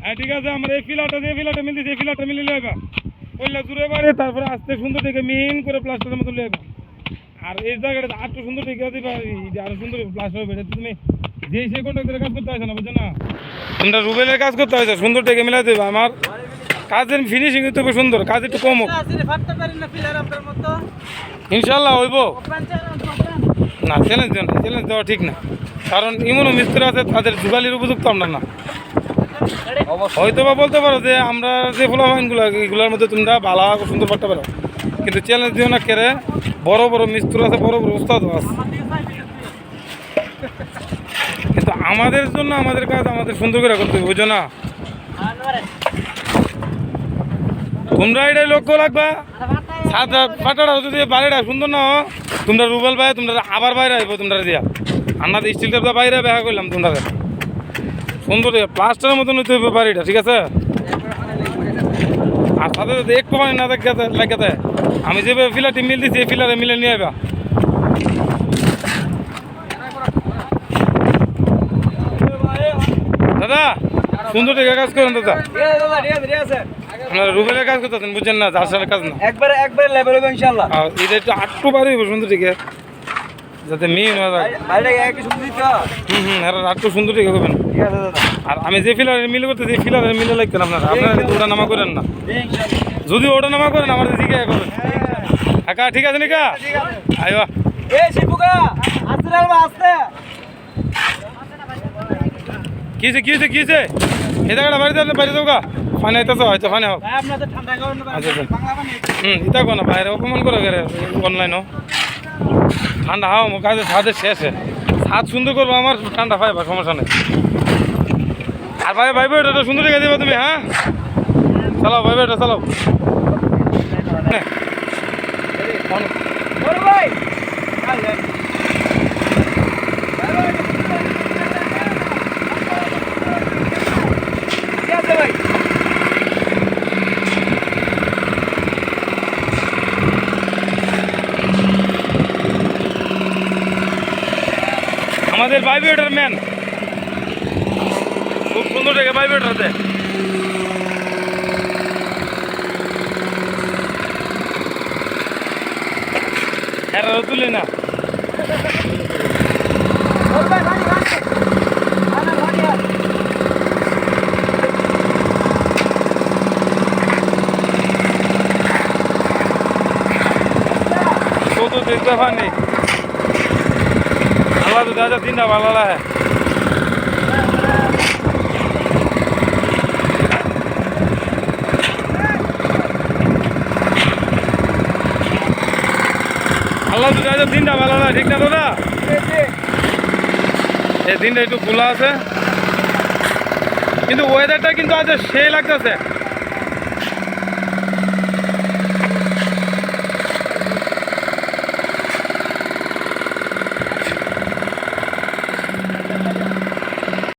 হ্যাঁ ঠিক আছে, আমরা এই ফিলারটা দিয়ে ফিলারটা মিলতেছি, এই ফিলারটা মিলে লইবা পয়লা জুড়ে বাড়ে, তারপরে আস্তে সুন্দর থেকে মিন করে প্লাস্টারের মতো লইবা। আর এই জায়গাটা আরো সুন্দর থেকে দিবা, আরো সুন্দর প্লাস্টার হবে। তুমি যে সেই কন্ট্রাক্টরের কাজ করতে হয়েছে না, বুঝছো না? তোমরা রুবেলের কাজ করতে হয়েছে, সুন্দর থেকে মিলাই দেবা। আমার কাজের ফিনিশিং তো খুব সুন্দর, কাজ একটু কম হোক ইনশাল্লাহ হইব না। চ্যালেঞ্জ দেন, চ্যালেঞ্জ দেওয়া ঠিক না, কারণ এমনও মিস্ত্রি আছে তাদের যুগালির উপযুক্ত আমরা না। হয়তো বা বলতে পারো যে আমরা যে ফলাফাইনগুলো এগুলোর মধ্যে তোমরা ভালো সুন্দর করতে পারো, কিন্তু চ্যালেঞ্জ দিও না কেড়ে। বড় বড় মিস্ত্রি আছে, বড় বড় উস্তাদ আছে, কিন্তু আমাদের জন্য আমাদের কাজ আমাদের সুন্দর করে করতে হবে, বুঝো না? তোমরা এটাই লক্ষ্য রাখবা, ছাদটা ফাটাটা যদি বাইরেটা সুন্দর না হয়, তোমরা রুবেল ভাই তোমরা আবার বাইরে আইব, তোমরা দিয়া আন্নাদের স্টিলটা বাইরে দেখা করলাম। তোমরা সুন্দর প্লাস্টারের মতন হইতে হবে বাড়িটা, ঠিক আছে? আর সাথে যদি একটু পানি না লাগাতে আমি যেভাবে ফিলারটি মিল দিচ্ছি এই ফিলারে মিলে নিয়ে আইবা। দাদা সুন্দর থেকে কাজ করেন দাদা, আপনারা রুবেলের কাজ করতেছেন, বুঝছেন না? যার সাথে কাজ না একবারে লেভেল হবে ইনশাআল্লাহ। আর এটা একটু আটটু বাড়ি হবে সুন্দর থেকে, যাতে মিন হয়ে যায়। আটটু সুন্দর থেকে করবেন। আর আমি যে ফিলারে মিলে করতেছি এই ফিলারে মিলে লাগতেন আপনারা, আপনারা ওটা নামা করেন না। যদি ওটা নামা করেন আমার দিকে করবেন। কাকা ঠিক আছে নিকা আইবা কিছে কিছে কিছে এই জায়গাটা বাড়িতে বাইরে যাও গা, পানি আইতেছে হয়তো পানি হোক। আচ্ছা ইতা কোন বাইরে অপমান করে গেলে অনলাইনও ঠান্ডা হাও কাজে ছাদের শেষে ছাদ সুন্দর করবো, আমার ঠান্ডা পাইবা সমস্যা নেই। আর ভাই ভাইবে এটা সুন্দর রেখে দেবা তুমি। হ্যাঁ চালাও ভাইবে এটা চালাও। আমাদের ভাইব্রেটর ম্যান খুব সুন্দর থেকে ভাইব্রেটর আছে। হ্যাঁ তুলি না তো দেখতে পানি আল্লাহ তো দাদা দিনটা ভালো লাগে। আল্লাহ তো দাদা দিনটা ভালো লাগে, ঠিক না দাদা? এই দিনটা একটু খোলা আছে, কিন্তু ওয়েদারটা কিন্তু আজ সেই লাগতেছে।